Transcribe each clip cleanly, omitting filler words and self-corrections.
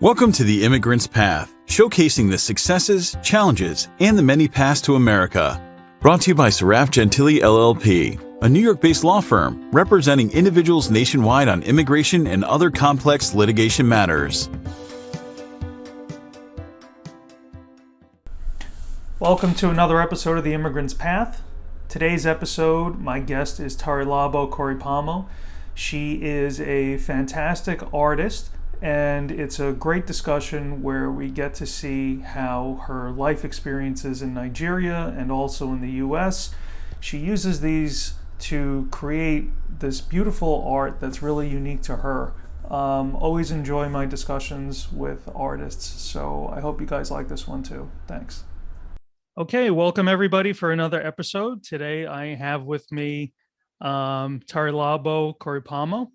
Welcome to the Immigrant's Path, showcasing the successes, challenges, and the many paths to America. Brought to you by Sarraf Gentile LLP, a New York-based law firm representing individuals nationwide on immigration and other complex litigation matters. Welcome to another episode of the Immigrant's Path. Today's episode, my guest is Tarilabo Koripamo. She is a fantastic artist, and it's a great discussion where we get to see how her life experiences in Nigeria and also in the US, she uses these to create this beautiful art that's really unique to her. Always enjoy my discussions with artists, so I hope you guys like this one too. Thanks. Okay, welcome everybody for another episode. Today I have with me Tarilabo Koripamo.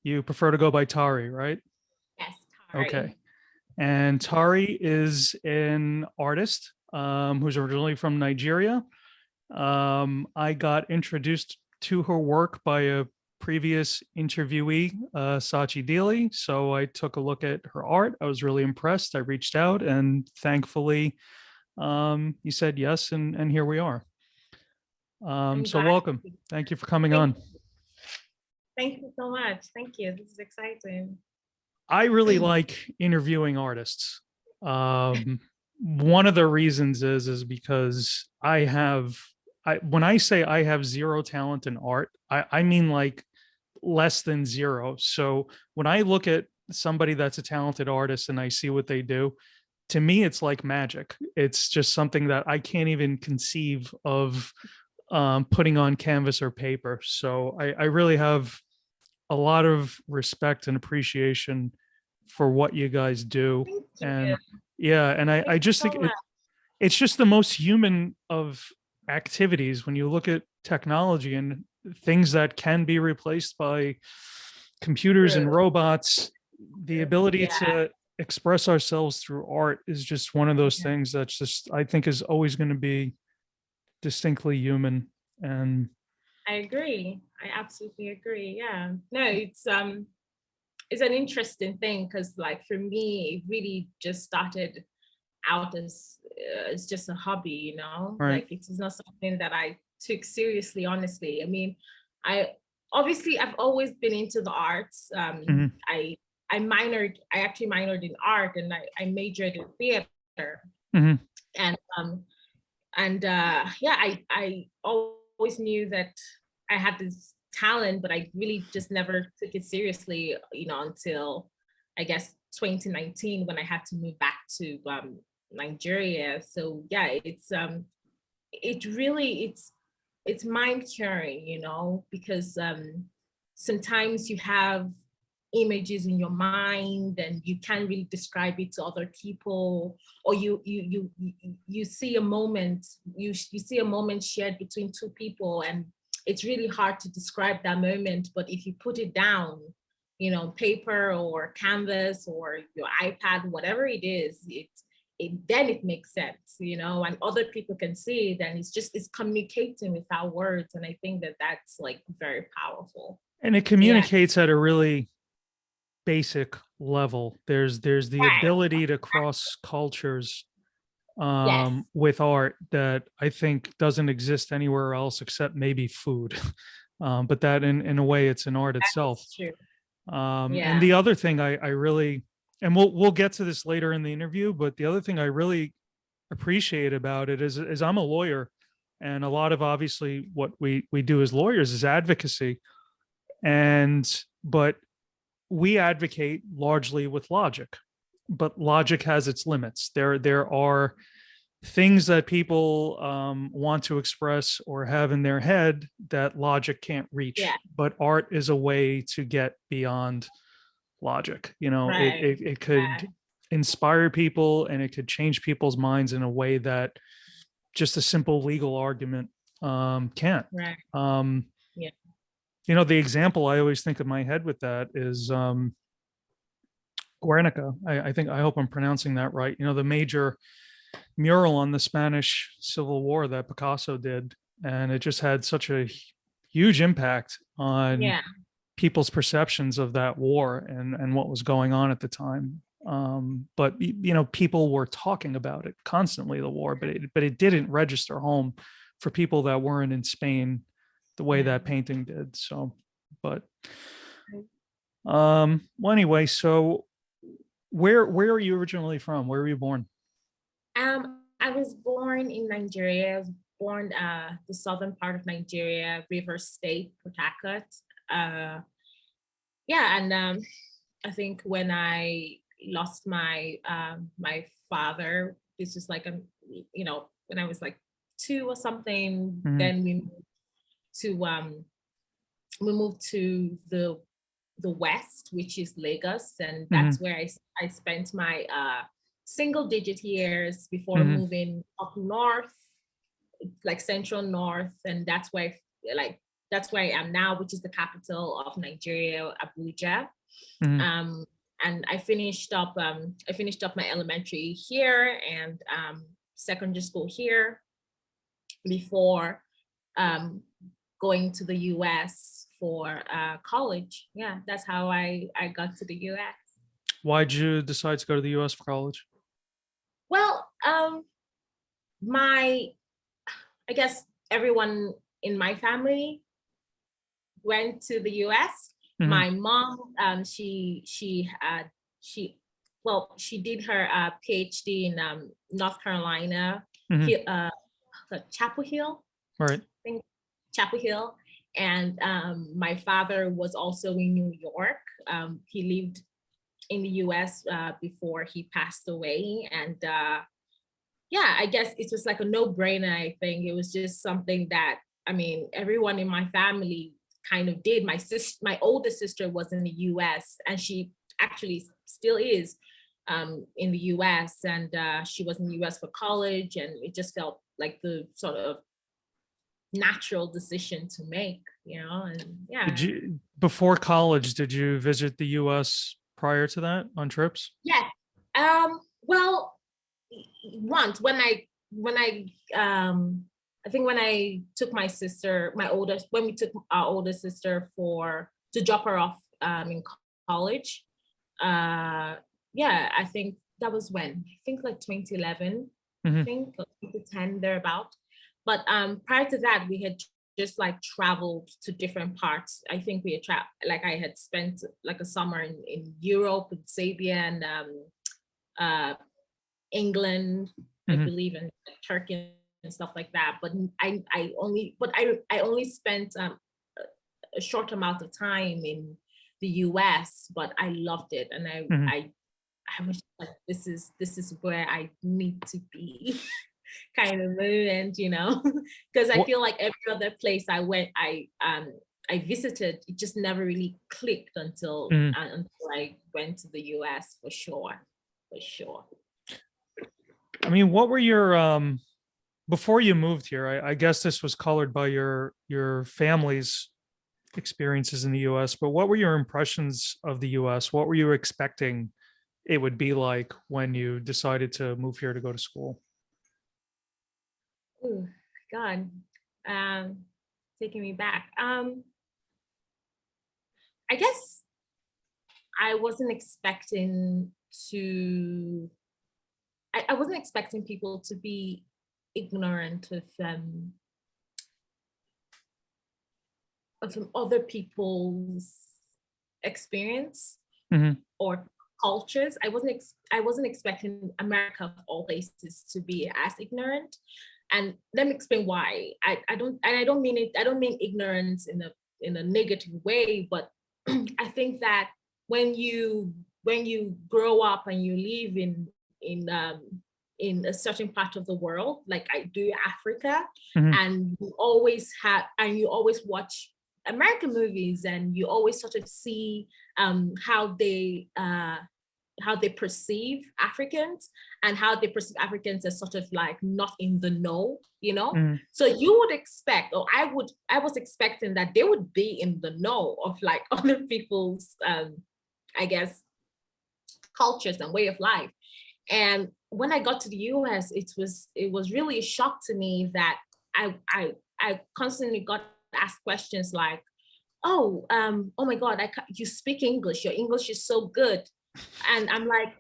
You prefer to go by Tari, right? Yes, Tari. Okay. And Tari is an artist who's originally from Nigeria. I got introduced to her work by a previous interviewee, Sachi Deely. So I took a look at her art. I was really impressed. I reached out and thankfully you said yes, and here we are. So welcome. Thank you for coming on. Thank you so much. Thank you. This is exciting. I really like interviewing artists. One of the reasons is because when I say I have zero talent in art, I mean like less than zero. So when I look at somebody that's a talented artist and I see what they do, to me, it's like magic. It's just something that I can't even conceive of putting on canvas or paper. So I really have a lot of respect and appreciation for what you guys do. And yeah, and I just think it's just the most human of activities when you look at technology and things that can be replaced by computers and robots. The ability to express ourselves through art is just one of those things that's just, I think, is always going to be distinctly human. And I agree. I absolutely agree. Yeah. No, it's an interesting thing because, like, for me, it really just started out as just a hobby, you know. Right. Like, it's not something that I took seriously, honestly. I mean, I've always been into the arts. I actually minored in art, and I majored in theater. And I always knew that I had this talent, but I really just never took it seriously, you know, until I guess 2019 when I had to move back to Nigeria. So yeah, it's mind curing, you know, because sometimes you have images in your mind and you can't really describe it to other people, or you see a moment, you see a moment shared between two people, and it's really hard to describe that moment. But if you put it down, you know, paper or canvas or your iPad, whatever it is, then it makes sense, you know, and other people can see it, and it's communicating without words. And I think that that's like very powerful. And it communicates at a really basic level. There's the ability to cross cultures with art that I think doesn't exist anywhere else except maybe food. But that in a way, it's an art itself. That's true. And the other thing I really, and we'll get to this later in the interview, but the other thing I really appreciate about it is I'm a lawyer, and a lot of obviously what we do as lawyers is advocacy. But we advocate largely with logic, but logic has its limits. There are things that people want to express or have in their head that logic can't reach, but art is a way to get beyond logic. You know, it could inspire people, and it could change people's minds in a way that just a simple legal argument can't. You know, the example I always think of my head with that is Guernica. I hope I'm pronouncing that right. You know, the major mural on the Spanish Civil War that Picasso did, and it just had such a huge impact on people's perceptions of that war and what was going on at the time. But people were talking about it constantly, the war, but it didn't register home for people that weren't in Spain the way Yeah. that painting did. So, but Right. well, anyway, so where are you originally from? Where were you born? I was born in Nigeria. I was born the southern part of Nigeria, River State, Port Harcourt. Yeah, and I think when I lost my father, this was like when I was like 2 or something. Mhm. Then to we moved to the west, which is Lagos, and that's Mhm. where I spent my single digit years before Mhm. moving up north, like central north, and that's where I am now, which is the capital of Nigeria, Abuja. Mhm. Um, and I finished up my elementary here and secondary school here before um, going to the US for college. Yeah, that's how I got to the US. Why'd you decide to go to the US for college? Well, my I guess everyone in my family went to the US. Mhm. My mom, she she did her PhD in North Carolina, Mhm. Chapel Hill, All right. I think Chapel Hill. And my father was also in New York. He lived in the US before he passed away. And yeah, I guess it was like a no-brainer. I think it was just something that, I mean, everyone in my family kind of did. My older sister was in the US, and she actually still is in the US, and she was in the US for college, and it just felt like the sort of natural decision to make, and Did yeah. you before college, did you visit the US prior to that on trips? Yeah. Well, once I think when I took my sister, when we took our older sister to drop her off in college. Yeah, I think that was I think like 2011, I Mhm. think, or 2010 thereabout. But prior to that, we had just like traveled to different parts. I think we had like I had spent like a summer in Europe with Sabia and uh, England, I Mhm. believe, and Turkey and stuff like that. But I only spent a short amount of time in the US, but I loved it, and Mhm. I was like, this is where I need to be, kind of moment, because I What feel like every other place I went, I visited, it just never really clicked mhm. until I went to the US, for sure, for sure. I mean, what were your before you moved here? I guess this was colored by your family's experiences in the US, but what were your impressions of the US? What were you expecting it would be like when you decided to move here to go to school? Oh God, um, taking me back. I guess I wasn't expecting to. I wasn't expecting people to be ignorant of other people's experience Mhm. or cultures. I wasn't expecting America of all places to be as ignorant. And let me explain why. I don't mean it. I don't mean ignorance in a negative way, but I think that when you grow up and you live in um, in a certain part of the world, like I do, Africa, Mhm. and you always watch American movies, and you always sort of see how they perceive Africans, and how they perceive Africans as sort of like not in the know, Mhm. So you would expect, or I was expecting that they would be in the know of like other people's, I guess, cultures and way of life. And when I got to the US, it was really a shock to me that I constantly got asked questions like, oh my God, you speak English. Your English is so good. And I'm like,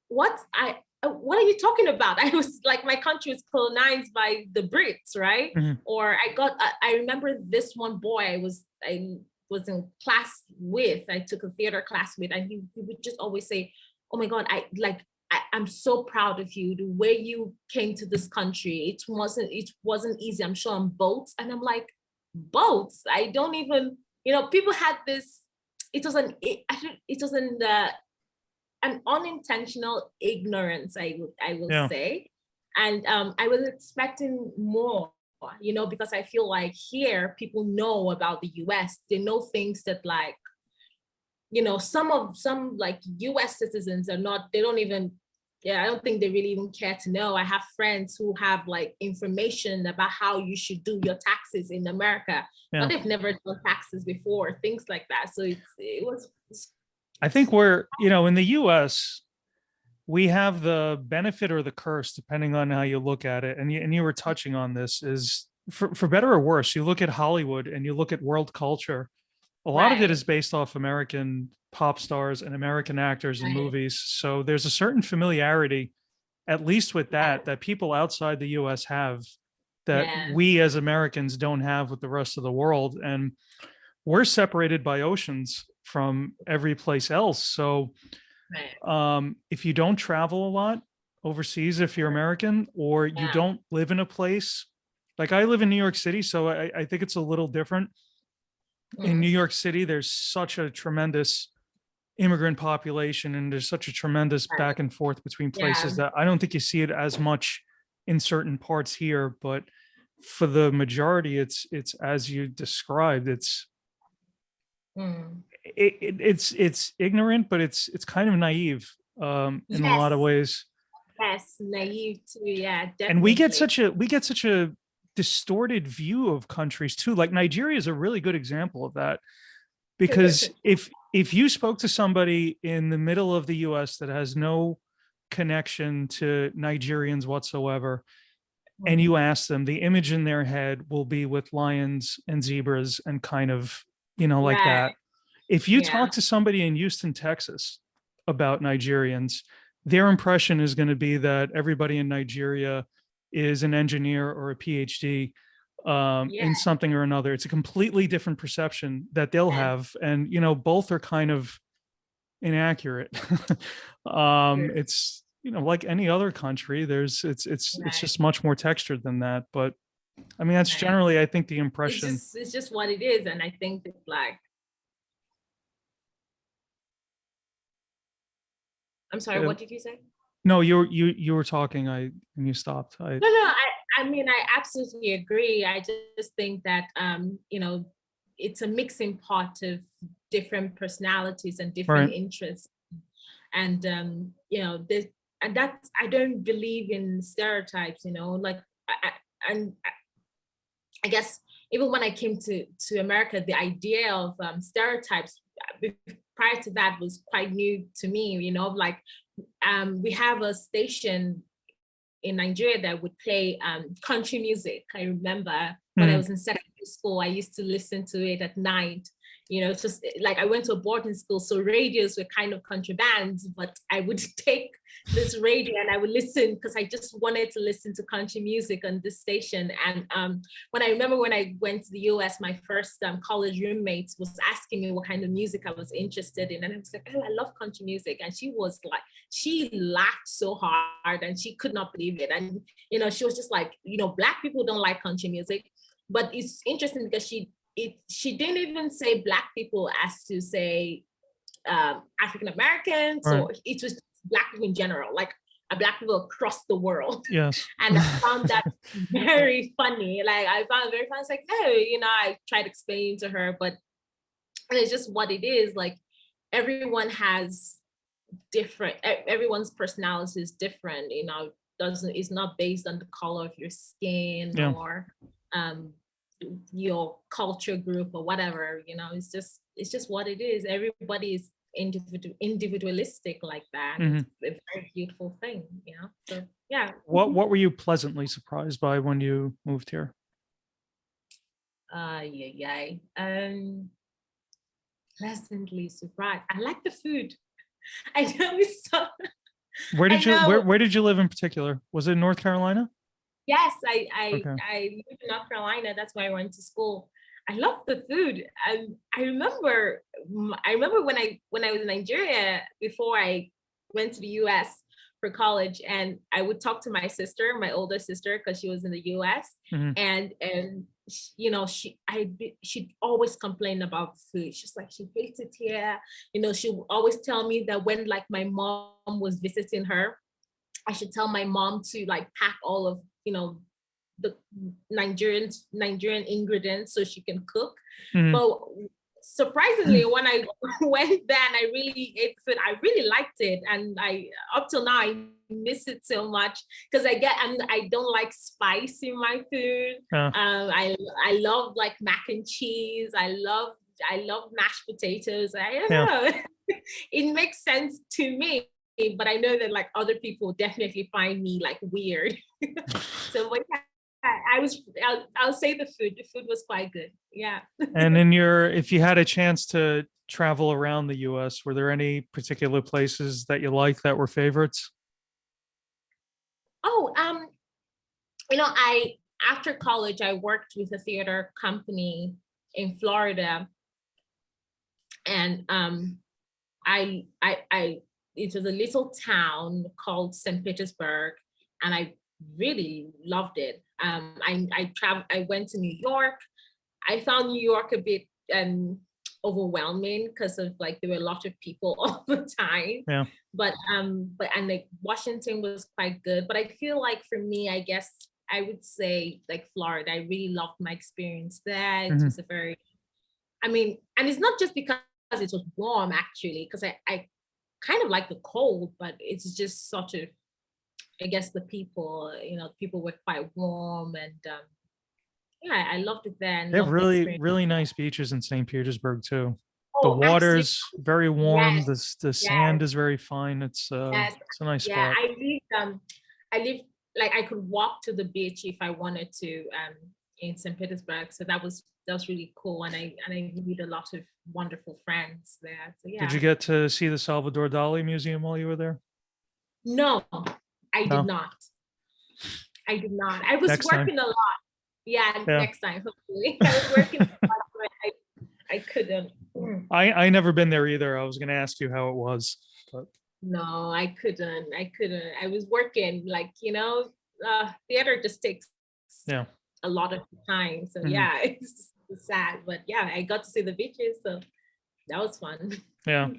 what are you talking about? I was like, my country was colonized by the Brits, right? Mhm. Or I remember this one boy I was in class with, I took a theater class with, and he would just always say, oh my God, I'm so proud of you, the way you came to this country. It wasn't easy, I'm sure, on boats. And I'm like, boats? I don't even, people had this, it was an unintentional ignorance, I will Yeah. say. And I was expecting more, because I feel like here people know about the US. They know things that, like, some like US citizens are not, they don't even, I don't think they really even care to know. I have friends who have like information about how you should do your taxes in America, Yeah. but they've never done taxes before, things like that. So it was I think we're, in the US, we have the benefit or the curse, depending on how you look at it. And you were touching on this, is for better or worse, you look at Hollywood and you look at world culture. A lot of it right. is based off American pop stars and American actors and Right. movies. So there's a certain familiarity, at least with that people outside the US have, that Yeah. we as Americans don't have with the rest of the world. And we're separated by oceans from every place else. So Right. if you don't travel a lot overseas, if you're American, or you Yeah. don't live in a place, like I live in New York City, so I think it's a little different. In New York City, there's such a tremendous immigrant population, and there's such a tremendous Right. back and forth between Yeah. places that I don't think you see it as much in certain parts here. But for the majority, it's as you described. Mm. It's ignorant, but it's kind of naive in a lot of Yes. ways. Yes. Naive too. Yeah, And we get definitely. such a distorted view of countries too. Like Nigeria is a really good example of that, because if you spoke to somebody in the middle of the US that has no connection to Nigerians whatsoever, and you ask them, the image in their head will be with lions and zebras and kind of, like Right. that. If you Yeah. talk to somebody in Houston, Texas about Nigerians, their impression is going to be that everybody in Nigeria is an engineer or a PhD Yeah. in something or another. It's a completely different perception that they'll Yes. have. And, both are kind of inaccurate. True. It's, like any other country, it's Right. just much more textured than that. But I mean, that's Right. generally, I think, the It's impression. just it's just what it is, and I think that, like, I'm sorry, what did you say? No, you were talking. And you stopped. No, no, I mean, I absolutely agree. I just think that, it's a mixing pot of different personalities and different Right. interests. And, and that's, I don't believe in stereotypes, like, and I guess even when I came to America, the idea of stereotypes prior to that was quite new to me, like, we have a station in Nigeria that would play country music. I remember when I was in secondary school, I used to listen to it at night. It's just like I went to a boarding school, so radios were kind of country bands, but I would take this radio and I would listen because I just wanted to listen to country music on this station. And when I went to the US, my first college roommate was asking me what kind of music I was interested in. And I was like, oh, I love country music. And she was like, she laughed so hard and she could not believe it. And, she was just like, Black people don't like country music. But it's interesting because she didn't even say Black people as to say African Americans, Right. or it was Black people in general, like Black people across the world. Yes. And I found that very funny. Like, I found it very funny. It's like, no, I tried explaining to her, but it's just what it is. Like, everyone has everyone's personality is different, it's not based on the color of your skin, Yeah. or your culture group or whatever. It's just what it is. Everybody is individualistic like that. Mhm. It's a very beautiful thing. So yeah. What were you pleasantly surprised by when you moved here? Pleasantly surprised. I like the food. I know Where I did you know. where did you live in particular? Was it North Carolina? Yes, Okay. I lived in North Carolina. That's where I went to school. I love the food. I remember when I was in Nigeria before I went to the US for college, and I would talk to my sister, my older sister, because she was in the US, Hmm. and you know, she'd always complain about food. She's like, she hates it here. You know, she would always tell me that when like my mom was visiting her, I should tell my mom to like pack all of, you know, the Nigerian ingredients so she can cook. Hmm. But surprisingly, when I went there and I really ate food, I really liked it, and I up till now I miss it so much because I don't like spice in my food. Yeah. I love like mac and cheese. I love mashed potatoes. I don't Yeah. know. It makes sense to me, but I know that like other people definitely find me like weird. So but yeah, I'll say the food. The food was quite good. Yeah. And if you had a chance to travel around the US, were there any particular places that you liked that were favorites? Oh, you know, I after college I worked with a theater company in Florida, and I it was a little town called St. Petersburg, and I really loved it. I went to New York. I found New York a bit overwhelming because of like there were a lot of people all the time. Yeah. But and like Washington was quite good. But I feel like for me, I guess I would say like Florida. I really loved my experience there. It Hmm. was a very, I mean, and it's not just because it was warm actually, because I kind of like the cold, but it's just sort of, I guess the people, you know, people were quite warm, and yeah, I loved it there and They have loved the really, experience. really nice beaches in St. Petersburg too. The Oh, absolutely. water's very warm. Yes, The yes, sand is very fine. yes. It's a nice Yeah, spot. I lived like I could walk to the beach if I wanted to in St. Petersburg. So that was really cool. And I made a lot of wonderful friends there. So Did yeah. you get to see the Salvador Dali Museum while you were there? No, I did No. not. I did not. I was Next time. working a lot. Yeah, Yeah. next time, hopefully. I was working a lot, but I couldn't. I never been there either. I was going to ask you how it was, but No, I couldn't. I couldn't. I was working, like, you know, theater just takes yeah. a lot of time. So Mhm. yeah, it's sad. But yeah, I got to see the beaches, so that was fun. Yeah.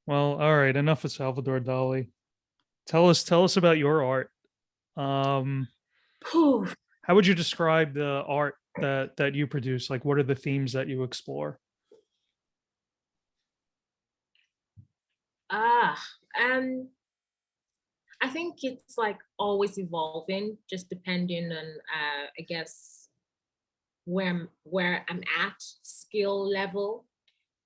Well, all right. Enough of Salvador Dali. Tell us about your art. Um, Whew. how would you describe the art that you produce? Like, what are the themes that you explore? Ah, um, I think it's like always evolving, just depending on I guess where I'm at, skill level,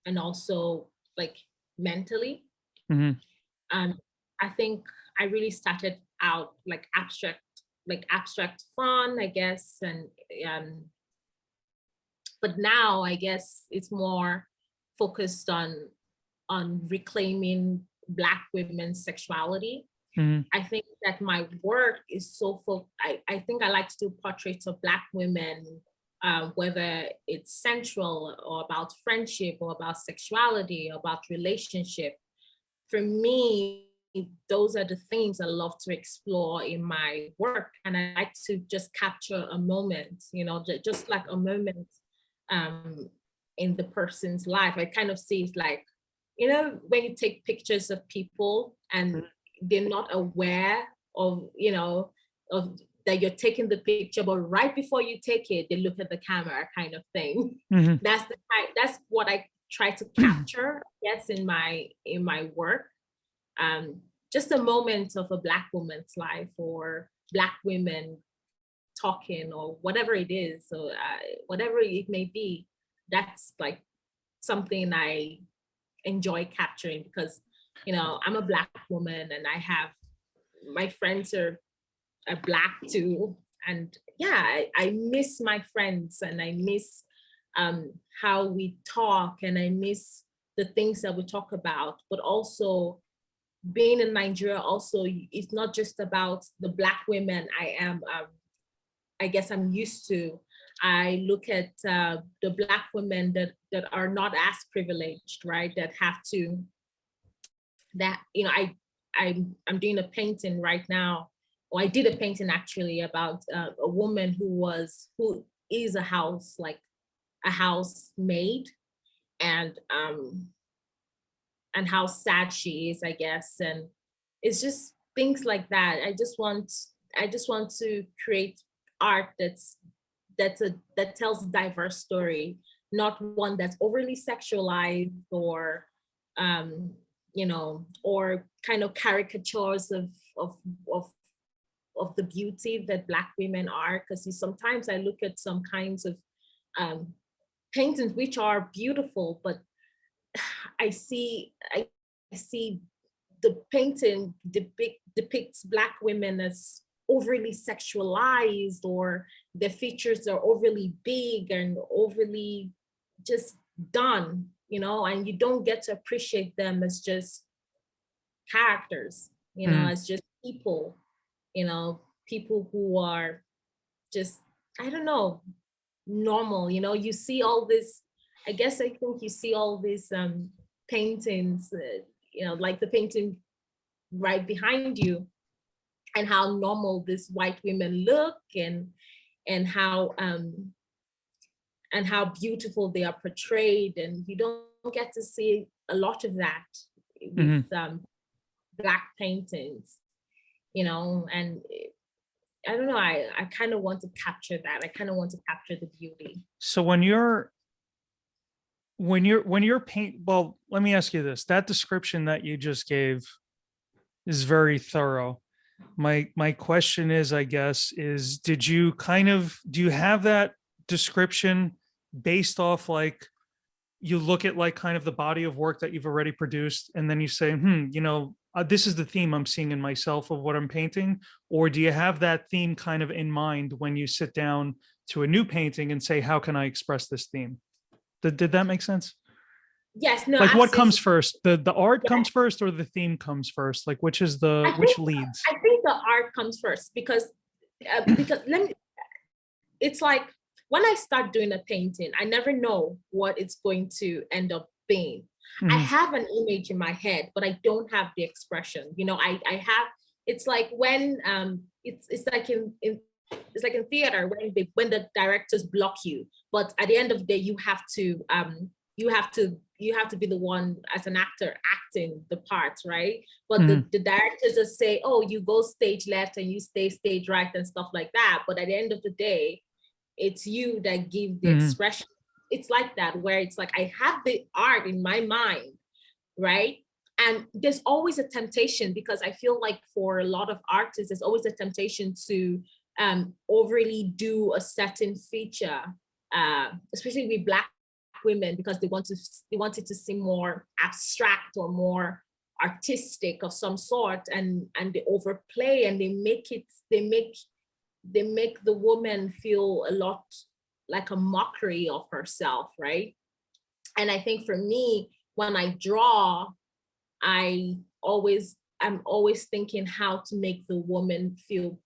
and also like mentally. Hmm. Um, I think I really started out like abstract fun, I guess, and um, but now I guess it's more focused on reclaiming Black women's sexuality. Hmm. I think that my work is I think I like to do portraits of Black women, whether it's central or about friendship or about sexuality or about relationship. For me, those are the things I love to explore in my work. And I like to just capture a moment, you know, just like a moment um, in the person's life. I kind of see it like, you know, when you take pictures of people and they're not aware of, you know, of that you're taking the picture, but right before you take it, they look at the camera kind of thing. Hmm. That's what I try to capture, yes, in my work. Just a moment of a Black woman's life or Black women talking or whatever it is. So whatever it may be, that's like something I enjoy capturing because, you know, I'm a Black woman and I have my friends are Black too. And yeah, I miss my friends and I miss how we talk and I miss the things that we talk about, but also being in Nigeria also, it's not just about the Black women I guess I'm used to. I look at the Black women that are not as privileged, right? That have to, that, you know, I'm doing a painting right now, or I did a painting actually about a woman who is a housemaid, and how sad she is, I guess. And it's just things like that. I just want to create art that tells a diverse story, not one that's overly sexualized or you know, or kind of caricatures of of the beauty that Black women are. Because sometimes I look at some kinds of paintings which are beautiful, but I see the painting depicts Black women as overly sexualized, or their features are overly big and overly just done, you know, and you don't get to appreciate them as just characters, you know, as just people, you know, people who are just, I don't know, normal. You know, you see all this, I guess I think you see all these paintings, you know, like the painting right behind you, and how normal these white women look, and how beautiful they are portrayed, and you don't get to see a lot of that with Black paintings, you know. And I don't know, I kind of want to capture that. I kind of want to capture the beauty. So when you're well, let me ask you this. That description that you just gave is very thorough. My question is, I guess, is do you have that description based off, like, you look at like kind of the body of work that you've already produced, and then you say, you know, this is the theme I'm seeing in myself of what I'm painting? Or do you have that theme kind of in mind when you sit down to a new painting and say, how can I express this theme? Did that make sense? Yes, no, Like, what absolutely. comes first? The art comes first, or the theme comes first? Like, which leads? I think the art comes first, because it's like, when I start doing a painting, I never know what it's going to end up being. I have an image in my head, but I don't have the expression. You know, I have. It's like when it's like in theater, when the directors block you, but at the end of the day, you have to be the one as an actor acting the parts, right? But the directors just say, oh, you go stage left and you stay stage right and stuff like that. But at the end of the day, it's you that give the expression. It's like that, where it's like, I have the art in my mind, right? And there's always a temptation, because I feel like for a lot of artists, there's always a temptation to overly do a certain feature, especially with Black women, because they want it to seem more abstract or more artistic of some sort, and they overplay, and they make the woman feel a lot like a mockery of herself, right? And I think for me, when I draw, I'm always thinking how to make the woman feel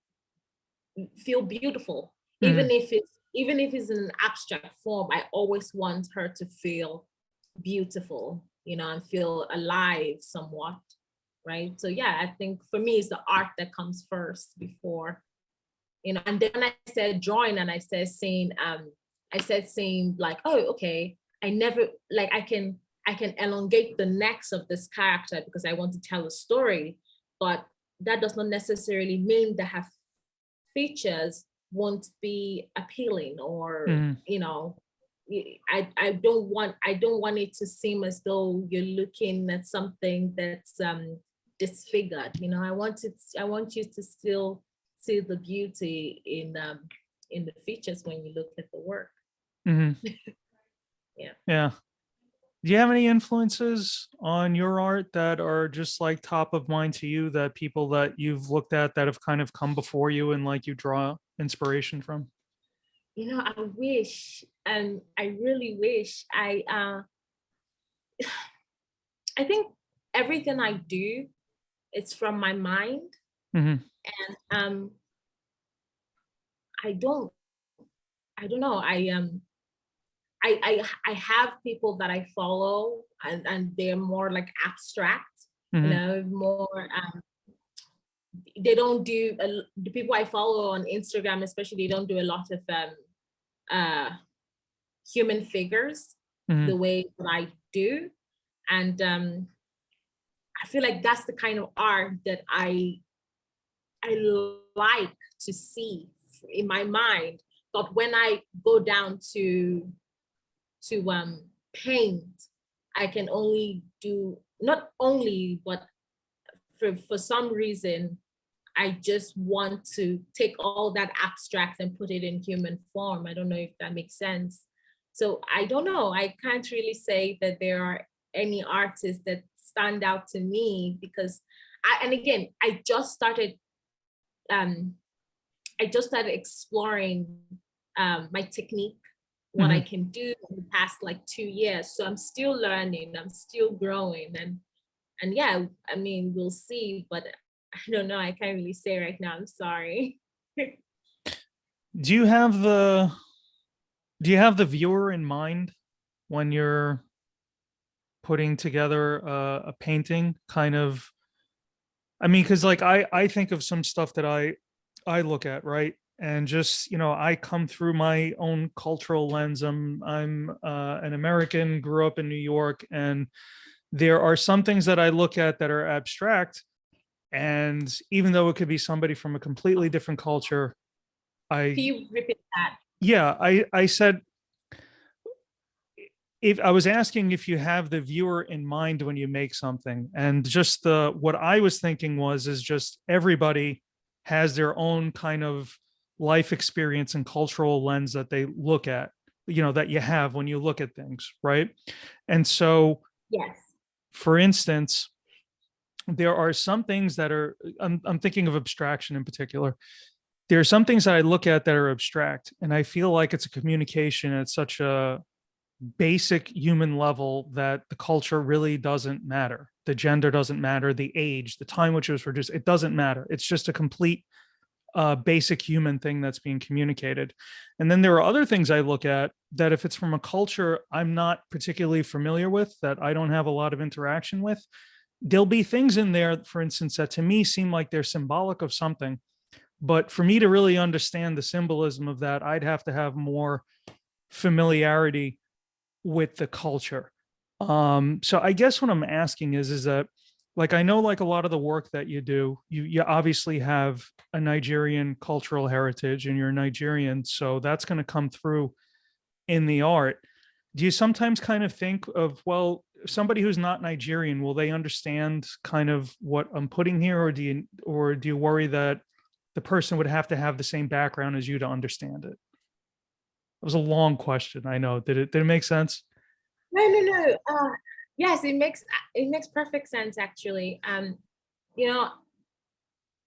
beautiful. Even if it's in an abstract form, I always want her to feel beautiful, you know, and feel alive somewhat, right? So yeah, I think for me, it's the art that comes first before, you know. And then I said drawing, and I said saying like, oh, okay, I never, like, I can elongate the necks of this character because I want to tell a story, but that does not necessarily mean that her features won't be appealing, or you know, I don't want it to seem as though you're looking at something that's disfigured. You know, I want you to still see the beauty in the features when you look at the work. Yeah. Do you have any influences on your art that are just like top of mind to you, that people that you've looked at that have kind of come before you and like you draw inspiration from? You know, I wish, and I really wish, I think everything I do it's from my mind. Mhm. And I don't know. I have people that I follow, and they're more like abstract, Mhm. more they don't do the people I follow on Instagram, especially, they don't do a lot of uh human figures the Mhm. way that I do. And I feel like that's the kind of art that I like to see in my mind. But when I go down to paint, I can only do, not only, but for some reason, I just want to take all that abstract and put it in human form. I don't know if that makes sense. So I don't know. I can't really say that there are any artists that stand out to me, because and again, um, I just started exploring my technique, what I Mhm. can do in the past like 2 years. So I'm still learning, I'm still growing, and yeah, I mean, we'll see, but I don't know. I can't really say right now. I'm sorry. Do you have the viewer in mind when you're putting together a painting? Kind of, I mean, because like I think of some stuff that I look at, right? And just, I come through my own cultural lens. I'm an American, grew up in New York, and there are some things that I look at that are abstract. And even though it could be somebody from a completely different culture, Can I you repeat that? yeah, I said, if I was asking if you have the viewer in mind when you make something, and just what I was thinking was, is just everybody has their own kind of life experience and cultural lens that they look at, that you have when you look at things, right? And so, Yes. for instance, there are some things that are, I'm thinking of abstraction in particular. There are some things that I look at that are abstract, and I feel like it's a communication at such a basic human level that the culture really doesn't matter. The gender doesn't matter, the age, the time which it was produced, it doesn't matter. It's just a complete basic human thing that's being communicated. And then there are other things I look at that, if it's from a culture I'm not particularly familiar with, that I don't have a lot of interaction with, there'll be things in there, for instance, that to me seem like they're symbolic of something. But for me to really understand the symbolism of that, I'd have to have more familiarity with the culture. So I guess what I'm asking is that, like, I know, like, a lot of the work that you do, you obviously have a Nigerian cultural heritage, and you're Nigerian, so that's going to come through in the art. Do you sometimes kind of think of, well, somebody who's not Nigerian, will they understand kind of what I'm putting here, or do you worry that the person would have to have the same background as you to understand it? It was a long question. I know. Did it make sense? No, no, no. Yes, it makes perfect sense, actually. You know,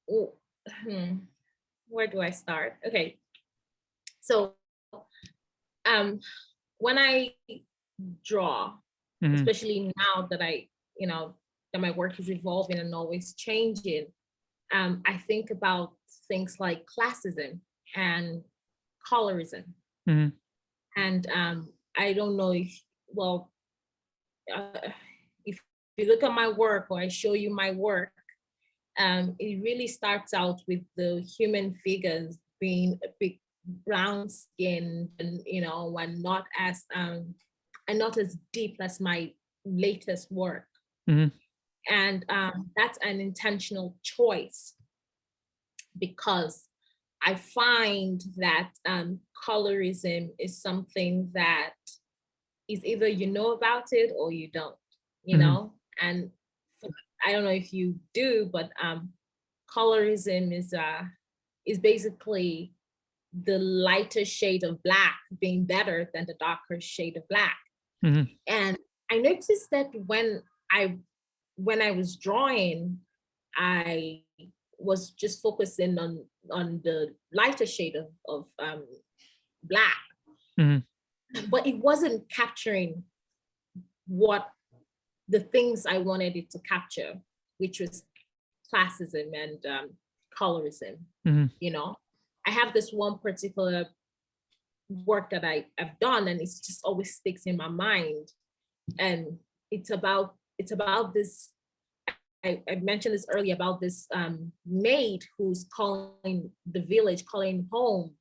w- hmm, where do I start? Okay, so um, when I draw, Hmm. especially now that that my work is evolving and always changing, I think about things like classism and colorism. Hmm. And I don't know if, well, uh, if you look at my work, or I show you my work, it really starts out with the human figures being a big brown skin, and and not as deep as my latest work. Hmm. And that's an intentional choice, because I find that colorism is something that is either you know about it or you don't, Hmm. and I don't know if you do, but colorism is basically the lighter shade of black being better than the darker shade of black. Hmm. And I noticed that when I was drawing, I was just focusing on the lighter shade of black, Hmm. but it wasn't capturing what the things I wanted it to capture, which was classism and colorism. Mhm. You know, I have this one particular work that I've done, and it's just always sticks in my mind. And it's about this. I mentioned this earlier about this maid who's calling the village, calling home,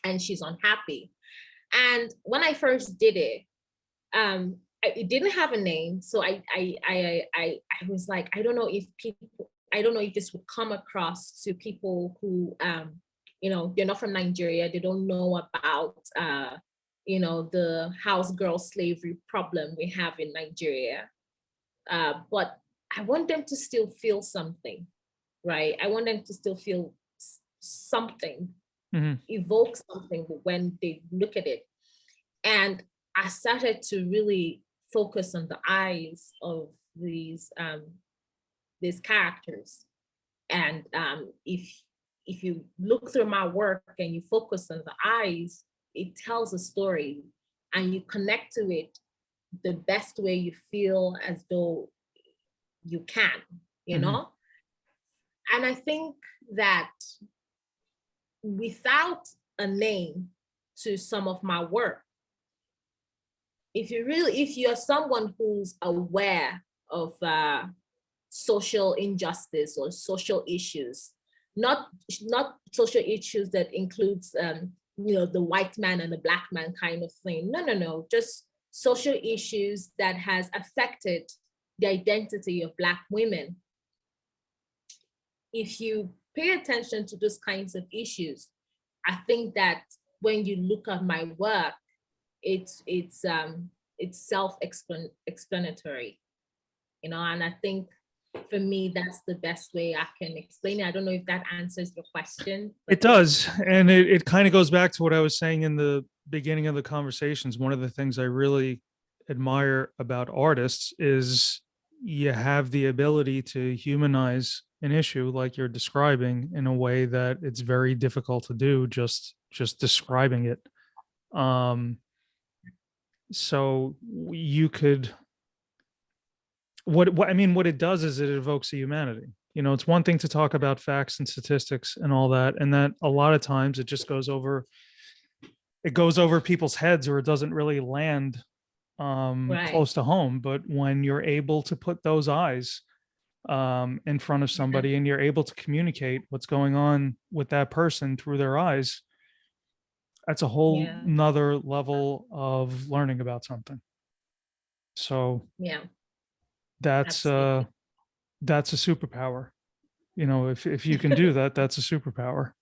and she's unhappy. And when I first did it, it didn't have a name, so I was like, I don't know if this would come across to people who they're not from Nigeria, they don't know about the house girl slavery problem we have in Nigeria, but I want them to still feel something, right? I want them to still feel something, evoke something when they look at it. And I started to really focus on the eyes of these characters. And if you look through my work and you focus on the eyes, it tells a story, and you connect to it the best way you feel as though you can, you know? And I think that without a name to some of my work, if you're someone who's aware of social injustice or social issues, not social issues that includes the white man and the black man kind of thing. No, just social issues that has affected the identity of Black women. If you pay attention to those kinds of issues, I think that when you look at my work, it's self-explanatory, and I think for me, that's the best way I can explain it. I don't know if that answers your question. It does. And it kind of goes back to what I was saying in the beginning of the conversations. One of the things I really admire about artists is you have the ability to humanize an issue like you're describing in a way that it's very difficult to do just describing it. So you could, what it does is it evokes a humanity. It's one thing to talk about facts and statistics and all that, and that a lot of times it just goes over people's heads, or it doesn't really land close to home. But when you're able to put those eyes in front of somebody, and you're able to communicate what's going on with that person through their eyes, that's a whole nother level of learning about something. So that's a superpower. If you can do that, that's a superpower,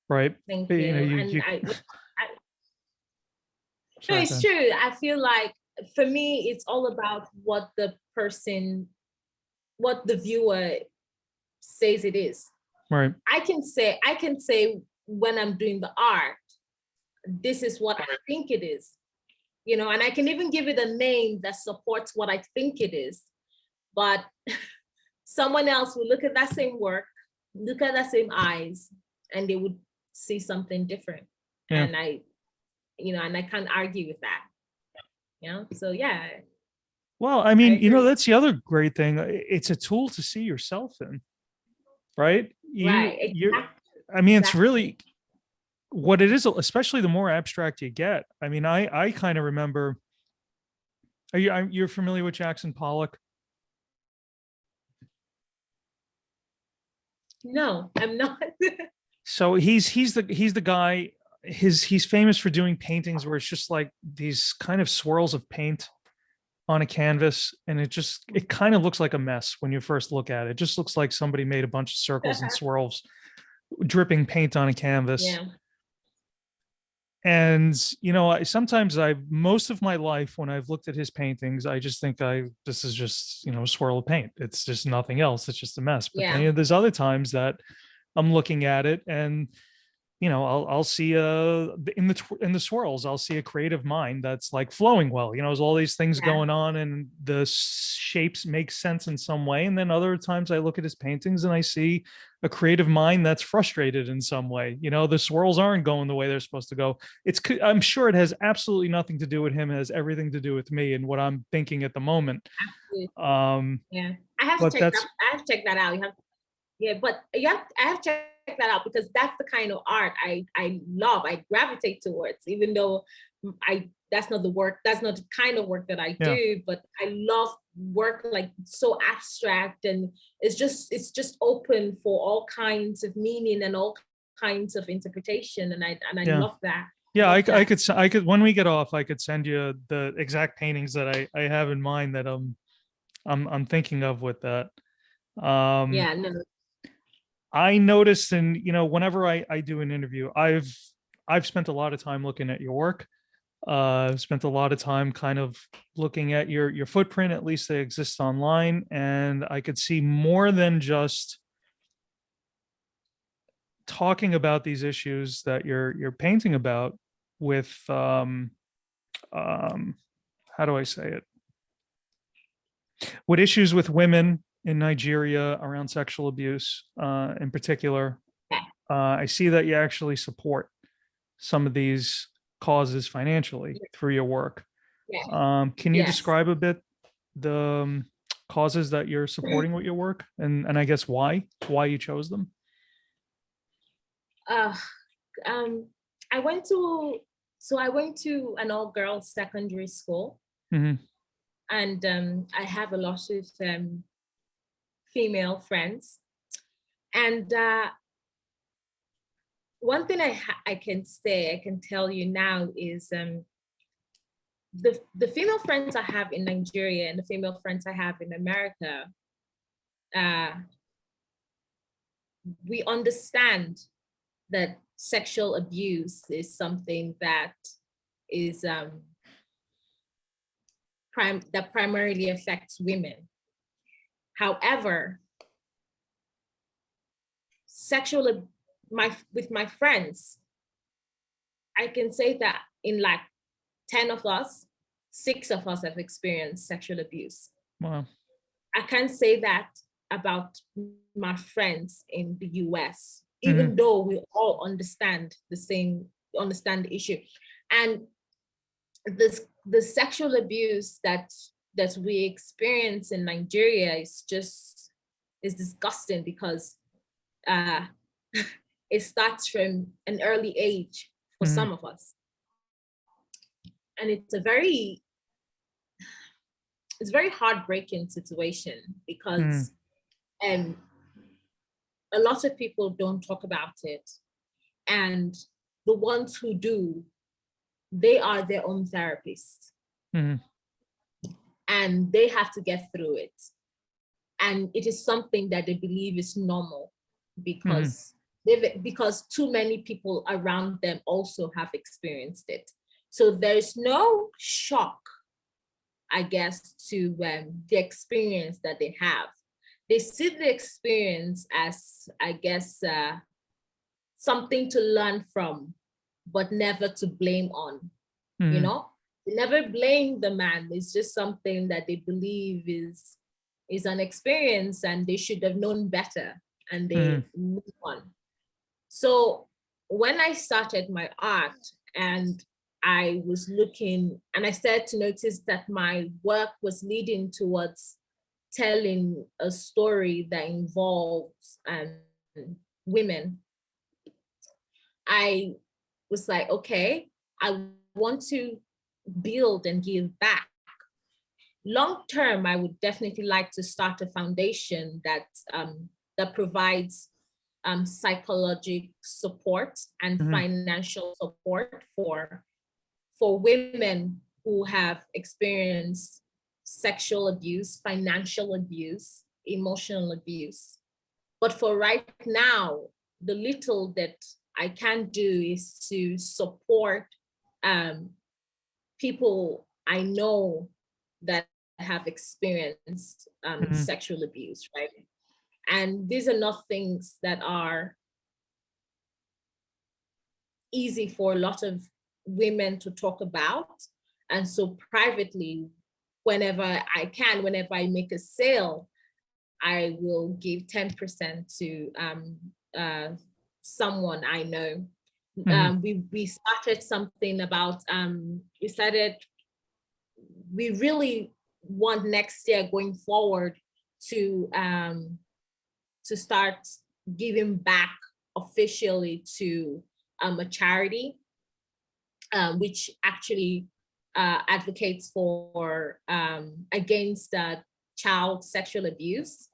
right? Thank you. No, it's true. I feel like for me, it's all about what the viewer says it is. Right. I can say when I'm doing the art, this is what I think it is, and I can even give it a name that supports what I think it is. But someone else will look at that same work, look at that same eyes, and they would see something different. Yeah. And I can't argue with that. So yeah. Well, that's the other great thing. It's a tool to see yourself in, right? Right. Exactly. It's really what it is, especially the more abstract you get. I kind of remember, you're familiar with Jackson Pollock? No, I'm not. So he's the guy, he's famous for doing paintings where it's just like these kind of swirls of paint on a canvas, and it kind of looks like a mess when you first look at it. It just looks like somebody made a bunch of circles and swirls, dripping paint on a canvas. Yeah. And sometimes most of my life when I've looked at his paintings, I just think this is just a swirl of paint. It's just nothing else. It's just a mess. But then there's other times that I'm looking at it and I'll see in the swirls, I'll see a creative mind that's like flowing well. There's all these things Yeah. going on, and the shapes make sense in some way. And then other times I look at his paintings and I see a creative mind that's frustrated in some way. The swirls aren't going the way they're supposed to go. I'm sure it has absolutely nothing to do with him. It has everything to do with me and what I'm thinking at the moment. Absolutely. Um, Yeah. I have to but check that. that's I have to check that out. I have to check that out, because that's the kind of art I love. I gravitate towards, even though that's not the kind of work that I yeah. do, but I love work like so abstract, and it's just open for all kinds of meaning and all kinds of interpretation, and I Yeah. love that. Yeah, Love that. I could, when we get off, I could send you the exact paintings that I have in mind that I'm thinking of with that. Yeah, no. I noticed, and whenever I do an interview, I've spent a lot of time looking at your work. I've spent a lot of time kind of looking at your footprint, at least they exist online, and I could see more than just talking about these issues that you're painting about with um how do I say it? With issues with women in Nigeria around sexual abuse, in particular. Yeah. I see that you actually support some of these causes financially through your work. Yeah. Can you Yes. describe a bit the causes that you're supporting with your work, and I guess why you chose them? Uh, um, I went to an all girls secondary school, Mm-hmm. and I have a lot of female friends. And one thing I can tell you now is the female friends I have in Nigeria and the female friends I have in America, uh, we understand that sexual abuse is something that is that primarily affects women. However, with my friends, I can say that in like 10 of us, 6 of us have experienced sexual abuse. Wow. I can't say that about my friends in the US, Mm-hmm. even though we all understand the issue. And the sexual abuse that we experience in Nigeria is disgusting, because it starts from an early age for Mm-hmm. some of us. And it's a very heartbreaking situation, because a lot of people don't talk about it. And the ones who do, they are their own therapists. Mm-hmm. And they have to get through it. And it is something that they believe is normal, because because too many people around them also have experienced it. So there's no shock, I guess, to the experience that they have. They see the experience as, I guess, something to learn from, but never to blame on. Mm-hmm. They never blame the man. It's just something that they believe is an experience, and they should have known better, and they move on. So when I started my art, and I was looking, and I started to notice that my work was leading towards telling a story that involves women, I was like, okay, I want to build and give back. Long term, I would definitely like to start a foundation that provides psychological support and financial support for women who have experienced sexual abuse, financial abuse, emotional abuse. But for right now, the little that I can do is to support people I know that have experienced sexual abuse, right? And these are not things that are easy for a lot of women to talk about. And so privately, whenever I can, whenever I make a sale, I will give 10% to someone I know. We started something about, we really want next year going forward to start giving back officially to a charity, which actually advocates for against child sexual abuse.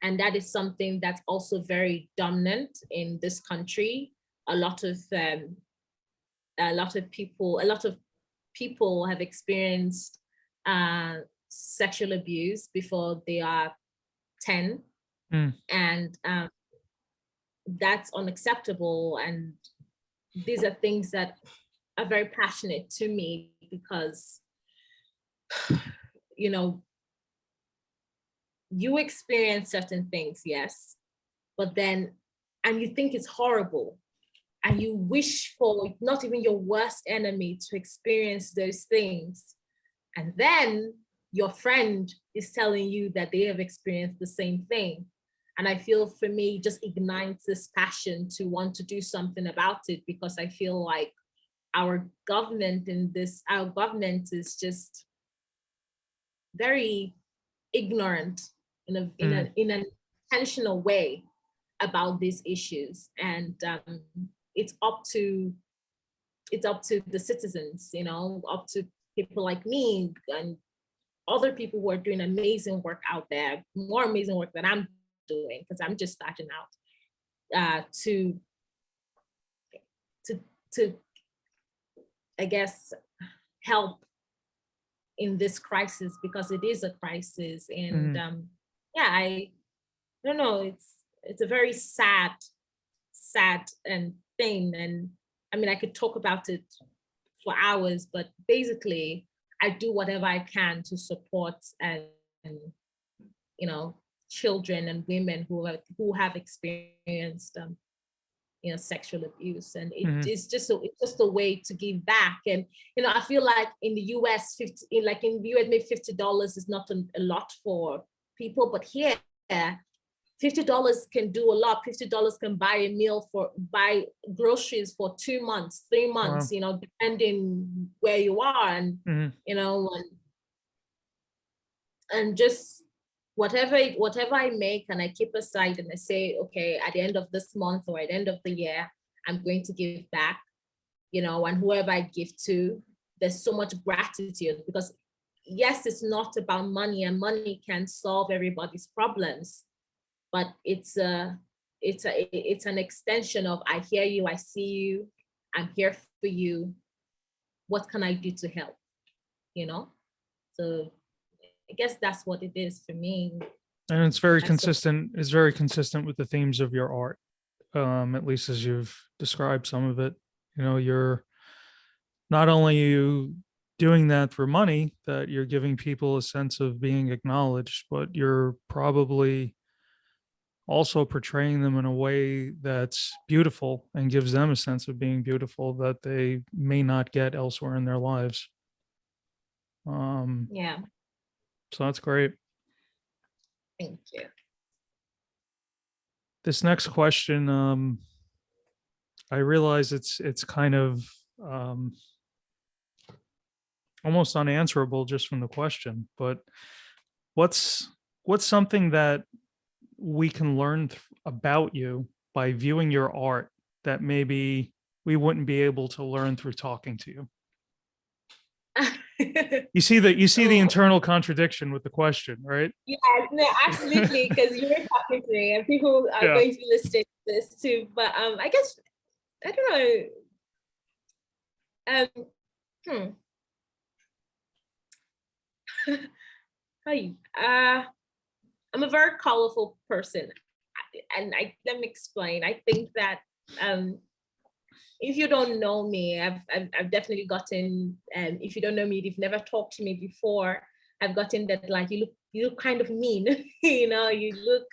And that is something that's also very dominant in this country. A lot of people have experienced sexual abuse before they are 10. And that's unacceptable. And these are things that are very passionate to me, because you experience certain things, yes, but then, and you think it's horrible, and you wish for not even your worst enemy to experience those things. And then your friend is telling you that they have experienced the same thing. And I feel, for me, just ignites this passion to want to do something about it, because I feel like our government is just very ignorant in an intentional way about these issues. And it's up to the citizens, up to people like me and other people who are doing amazing work out there, more amazing work than I'm doing, because I'm just starting out, to I guess help in this crisis, because it is a crisis. And I don't know, it's a very sad and thing. And I mean, I could talk about it for hours, but basically I do whatever I can to support and children and women who have experienced sexual abuse. And it's just a way to give back. And I feel like in the US, maybe $50 is not a lot for people, but here $50 can do a lot. $50 can buy groceries for 2 months, 3 months, wow. Depending where you are. And and just whatever I make and I keep aside, and I say, okay, at the end of this month or at the end of the year, I'm going to give back, and whoever I give to, there's so much gratitude, because yes, it's not about money, and money can solve everybody's problems, but it's an extension of, I hear you, I see you, I'm here for you. What can I do to help? So I guess that's what it is for me. And it's very consistent. It's very consistent with the themes of your art, at least as you've described some of it. You're not only you doing that for money, that you're giving people a sense of being acknowledged, but you're probably also portraying them in a way that's beautiful and gives them a sense of being beautiful that they may not get elsewhere in their lives. Yeah. So that's great. Thank you. This next question, I realize it's kind of almost unanswerable just from the question, but what's something that we can learn about you by viewing your art that maybe we wouldn't be able to learn through talking to you? You see the internal contradiction with the question, right? Yeah, no, absolutely, because you're talking to me and people are going to be listening to this too. But I guess, I don't know. I'm a very colorful person, and let me explain. I think that if you don't know me, I've definitely gotten, if you don't know me, if you've never talked to me before, I've gotten that, like, you look kind of mean, you look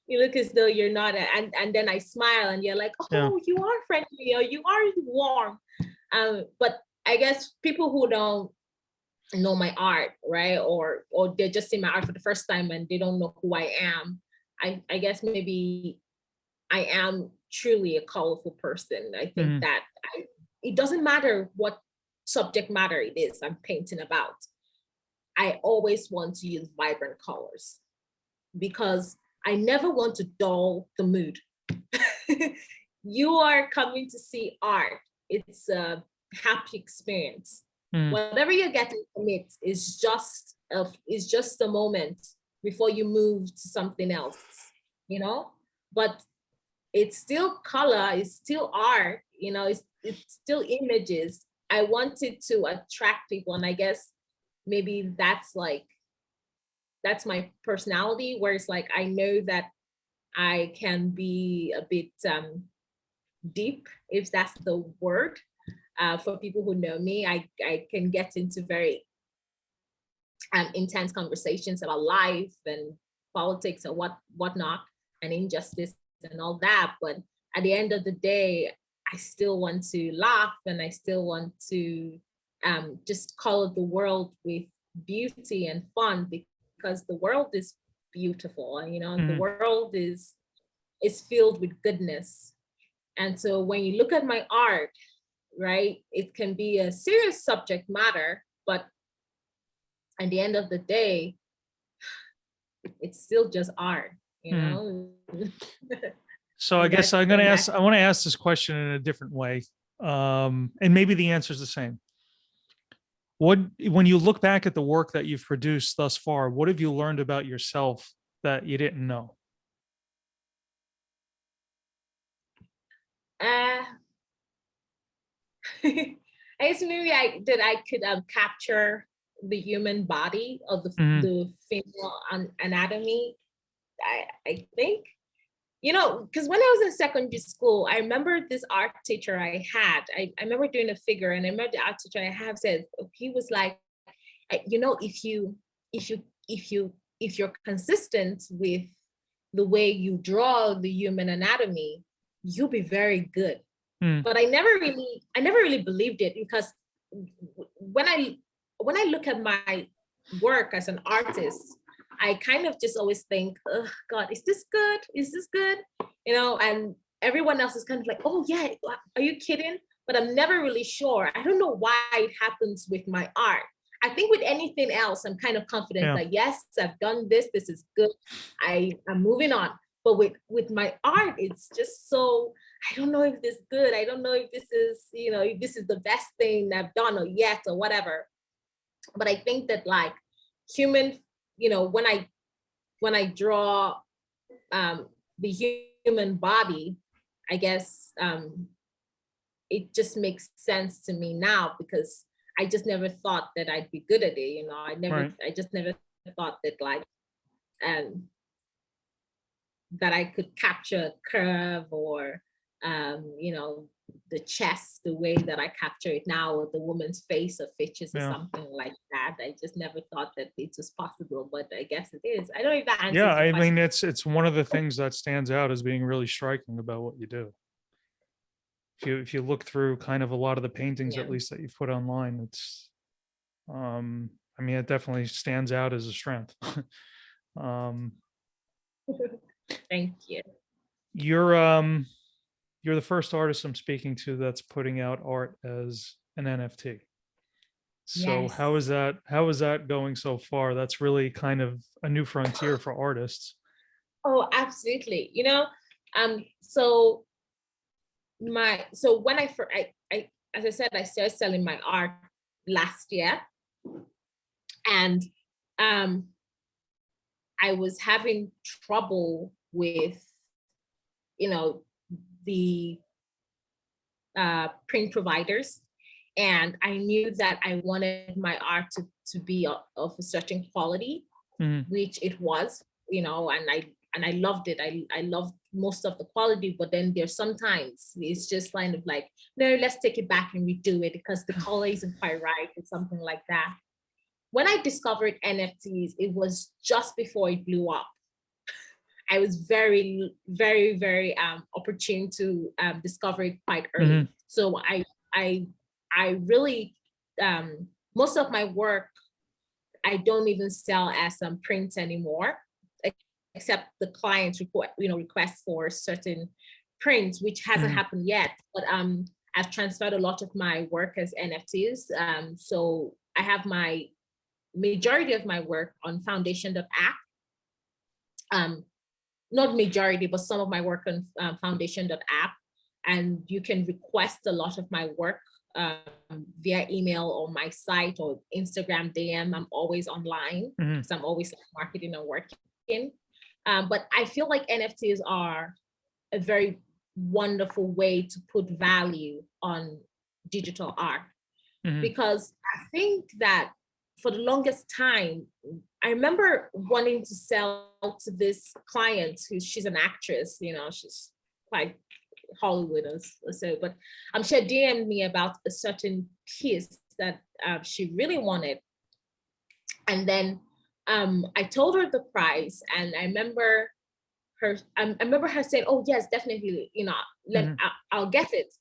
you look as though you're not, and then I smile and you're like, Yeah. oh, you are friendly or you are warm. But I guess people who don't know my art, right, or they're just seeing my art for the first time and they don't know who I am, I guess maybe I am truly a colorful person. I think that it doesn't matter what subject matter it is I'm painting about. I always want to use vibrant colors because I never want to dull the mood. You are coming to see art. It's a happy experience. Whatever you're getting from it is just a moment before you move to something else, you know? But it's still color, it's still art, you know, it's still images. I wanted to attract people, and I guess maybe that's my personality, where it's like I know that I can be a bit deep, if that's the word. For people who know me, I can get into very intense conversations about life and politics and whatnot and injustice and all that. But at the end of the day, I still want to laugh, and I still want to just color the world with beauty and fun, because the world is beautiful, you know, the world is filled with goodness. And so when you look at my art, right, it can be a serious subject matter, but at the end of the day, it's still just art, you know. So I guess I want to ask this question in a different way, and maybe the answer is the same. When you look back at the work that you've produced thus far, what have you learned about yourself that you didn't know? I guess maybe I could capture the human body of the female anatomy. I think, you know, because when I was in secondary school, I remember this art teacher I had. I remember doing a figure, and I remember the art teacher I have said, he was like, you know, if you're consistent with the way you draw the human anatomy, you'll be very good. But I never really believed it, because when I look at my work as an artist, I kind of just always think, oh God, is this good? Is this good? You know, and everyone else is kind of like, oh yeah, are you kidding? But I'm never really sure. I don't know why it happens with my art. I think with anything else, I'm kind of confident, like, yes, I've done this. This is good. I'm moving on. But with my art, it's just so, I don't know if this is good. I don't know if this is, you know, if this is the best thing I've done or yet or whatever. But I think that, like, human, you know, when I draw the human body, I guess it just makes sense to me now, because I just never thought that I'd be good at it. You know, I just never thought that, like, that I could capture a curve or, you know, the chest, the way that I capture it now, or the woman's face or features or something like that. I just never thought that it was possible, but I guess it is. I don't know if that answers your question. I mean, it's one of the things that stands out as being really striking about what you do. If you look through kind of a lot of the paintings, at least that you've put online, it's, I mean, it definitely stands out as a strength. Thank you. You're the first artist I'm speaking to that's putting out art as an NFT. So Yes. how is that going so far? That's really kind of a new frontier for artists. Oh, absolutely. You know, so when I as I said, I started selling my art last year, and I was having trouble with, you know, the print providers, and I knew that I wanted my art to be of a certain quality, which it was, you know, and I loved it. I loved most of the quality, but then there's sometimes it's just kind of like, no, let's take it back and redo it because the color isn't quite right or something like that. When I discovered NFTs, it was just before it blew up. I was very, very, very opportune to discover it quite early. So I really, most of my work, I don't even sell as print anymore, except the clients request for certain prints, which hasn't happened yet. But I've transferred a lot of my work as NFTs. So I have my majority of my work on foundation.app. Not majority, but some of my work on foundation.app. And you can request a lot of my work via email or my site or Instagram DM. I'm always online because I'm always marketing and working. But I feel like NFTs are a very wonderful way to put value on digital art, because I think that for the longest time, I remember wanting to sell to this client she's an actress, she's quite Hollywood or so, but she had DM'd me about a certain piece that she really wanted. And then I told her the price, and I remember her saying, "Oh yes, definitely, I'll get it."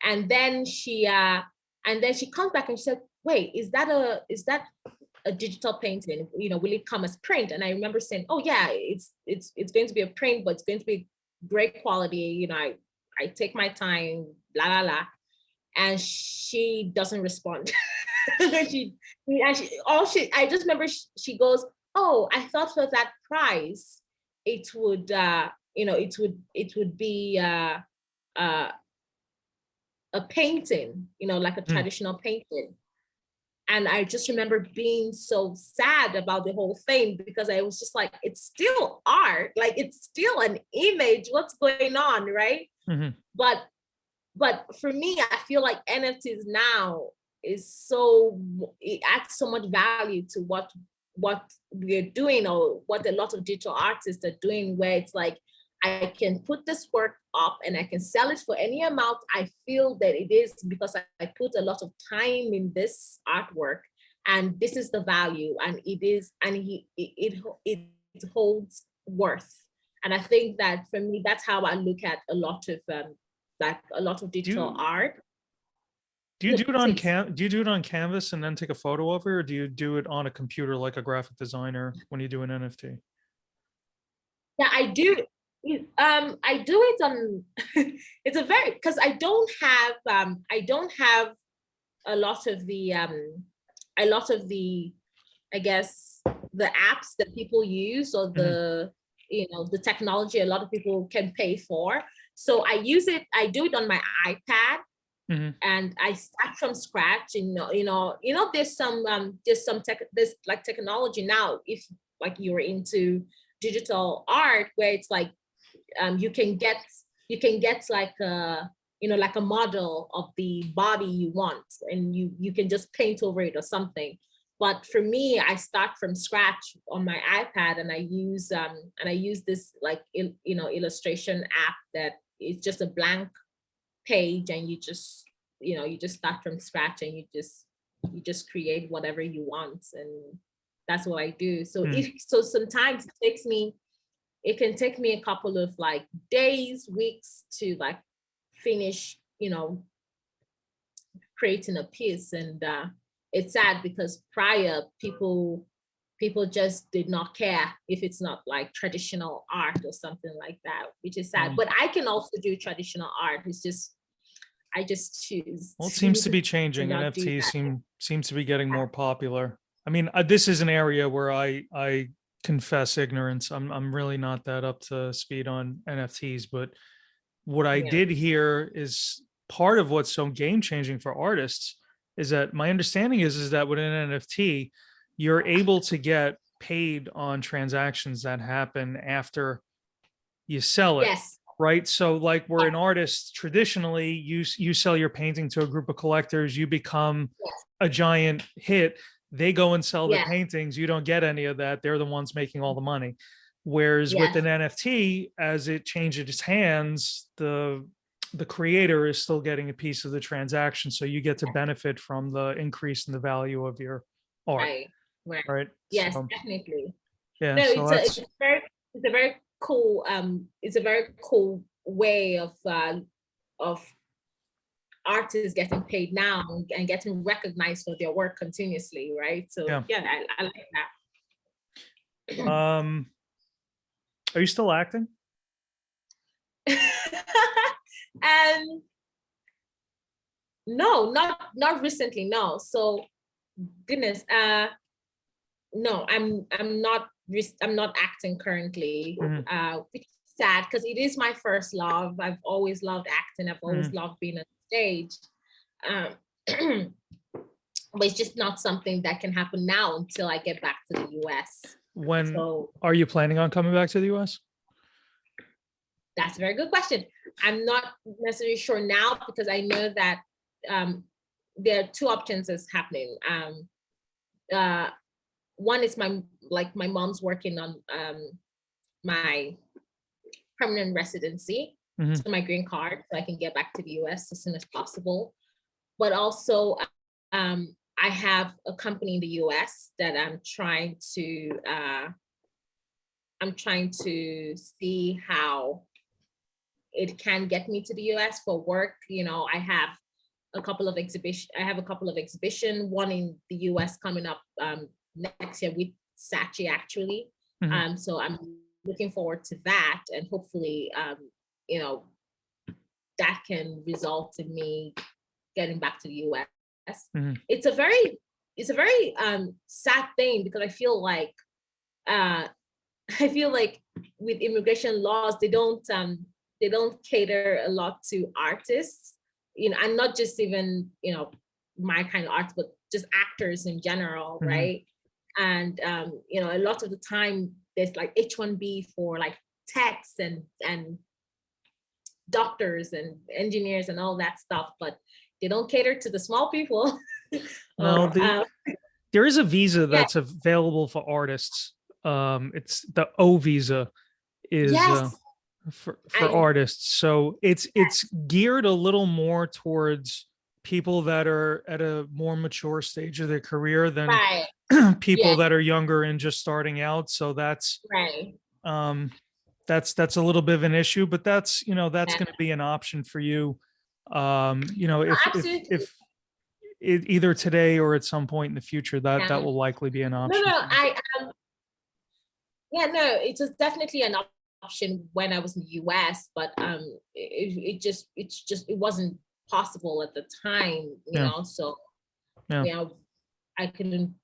And then she comes back and she said, "Wait, is that a digital painting? Will it come as print?" And I remember saying, "Oh yeah, it's going to be a print, but it's going to be great quality. I take my time, blah blah blah." And she doesn't respond. I just remember she goes, "Oh, I thought for that price, it would be a painting, like a traditional painting." And I just remember being so sad about the whole thing, because I was just like, it's still art, like it's still an image. What's going on, right? But for me, I feel like NFTs now it adds so much value to what we're doing, or what a lot of digital artists are doing, where it's like, I can put this work up and I can sell it for any amount I feel that it is, because I put a lot of time in this artwork, and this is the value, and it holds worth. And I think that for me, that's how I look at a lot of digital art. Do you do it on canvas and then take a photo of it, or do you do it on a computer like a graphic designer when you do an NFT? Yeah, I do. I do it on. It's because I don't have a lot of the I guess the apps that people use, or the the technology a lot of people can pay for. So I do it on my iPad. And I start from scratch. There's technology now, if like you're into digital art, where it's like you can get like a model of the body you want, and you can just paint over it or something. But for me, I start from scratch on my iPad, and I use this illustration app that is just a blank page, and you just start from scratch, and you just create whatever you want. And that's what I do. So sometimes it can take me a couple of days, weeks to finish creating a piece. And it's sad, because prior people just did not care if it's not like traditional art or something like that, which is sad. But I can also do traditional art. It's just I just choose. Well, it seems to be changing. NFTs seems to be getting more popular. I mean, this is an area where I confess ignorance. I'm really not that up to speed on NFTs, but what I did hear is part of what's so game changing for artists is that my understanding is that with an NFT, you're able to get paid on transactions that happen after you sell it. Yes. Right. So like where an artist traditionally you sell your painting to a group of collectors, you become a giant hit. They go and sell the paintings. You don't get any of that. They're the ones making all the money. Whereas with an NFT, as it changes hands, the creator is still getting a piece of the transaction. So you get to benefit from the increase in the value of your art. Right. Right. Yes, so, definitely. Yeah. No, so it's a very cool, it's a very cool way of artists getting paid now and getting recognized for their work continuously, right? So yeah, I like that. Are you still acting? And no, not recently, no. So goodness, no, I'm not acting currently, which is sad because it is my first love. I've always loved acting. I've always loved being on stage. But it's just not something that can happen now until I get back to the US. Are you planning on coming back to the US? That's a very good question. I'm not necessarily sure now because I know that there are two options that's happening. One is my mom's working on my permanent residency, so my green card, so I can get back to the US as soon as possible. But also, I have a company in the US that I'm trying to see how it can get me to the US for work. You know, I have a couple of exhibitions, one in the US coming up next year with Sachi actually. So I'm looking forward to that, and hopefully you know, that can result in me getting back to the US. It's a very sad thing because I feel like with immigration laws, they don't cater a lot to artists, you know, and not just even, you know, my kind of art, but just actors in general, right? And you know, a lot of the time there's like H-1B for like techs and doctors and engineers and all that stuff, but they don't cater to the small people. Well, there is a visa that's available for artists. It's the O visa is for artists. So it's geared a little more towards people that are at a more mature stage of their career than people that are younger and just starting out. So that's that's a little bit of an issue, but that's, you know, that's going to be an option for you. You know, if either today or at some point in the future, that will likely be an option. It was definitely an option when I was in the US, but it wasn't possible at the time, you know. So you know, I couldn't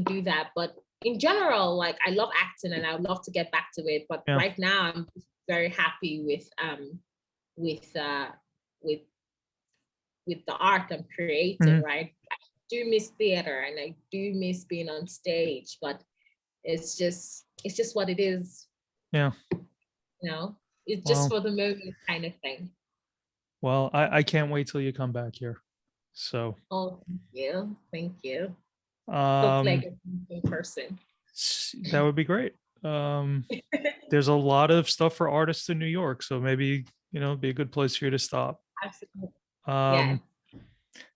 do that. But in general, like, I love acting and I would love to get back to it. But right now I'm very happy with the art I'm creating, right? I do miss theater and I do miss being on stage, but it's just what it is. You know, it's just for the moment kind of thing. Well, I can't wait till you come back here. So thank you. Hopefully I get in person. That would be great. There's a lot of stuff for artists in New York, so maybe, you know, it'd be a good place for you to stop. Absolutely.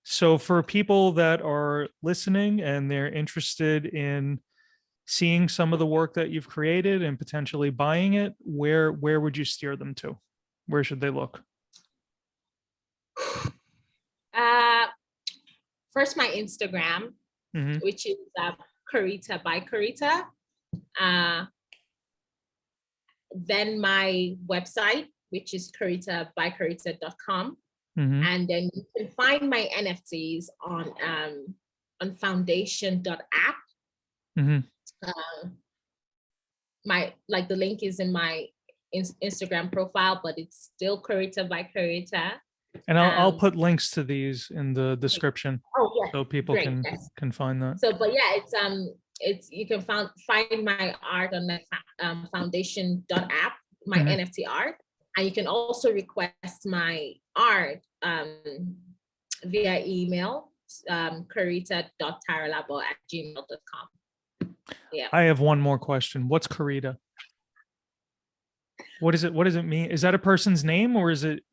So for people that are listening and they're interested in seeing some of the work that you've created and potentially buying it, where would you steer them to? Where should they look? First, my Instagram, which is Korita by Korita. Then my website, which is koritabykorita.com. And then you can find my NFTs on foundation.app. The link is in my Instagram profile, but it's still Korita by Korita. And I'll put links to these in the description, so people can find that. So, but yeah, it's you can find my art on the foundation.app, my NFT art, and you can also request my art via email, korita.tarilabo@gmail.com. Yeah. I have one more question. What's Korita? What does it mean? Is that a person's name, or is it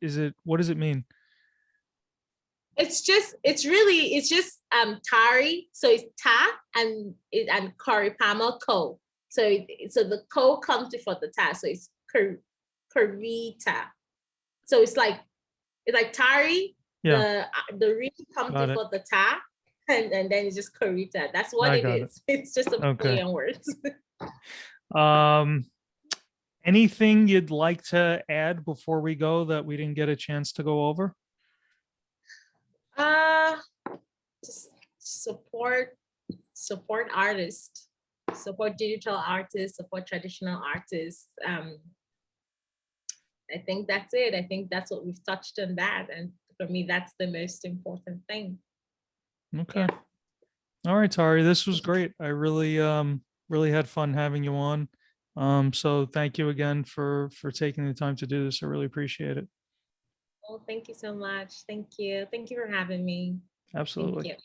what does it mean? It's just Tari, so it's Ta and Koripamo Ko. So the Ko comes before the Ta, so it's Korita. So it's like Tari, Yeah, the re comes got it. before the ta, and then it's just Korita. That's what I it got it. is. It's just a play Okay. on words. Anything you'd like to add before we go that we didn't get a chance to go over? Uh, just support artists, support digital artists, support traditional artists. I think that's it. I think that's what we've touched on that. And for me, that's the most important thing. Okay. Yeah. All right, Tari, this was great. I really had fun having you on. So thank you again for taking the time to do this. I really appreciate it. Oh, thank you so much. Thank you. Thank you for having me. Thank Absolutely. you.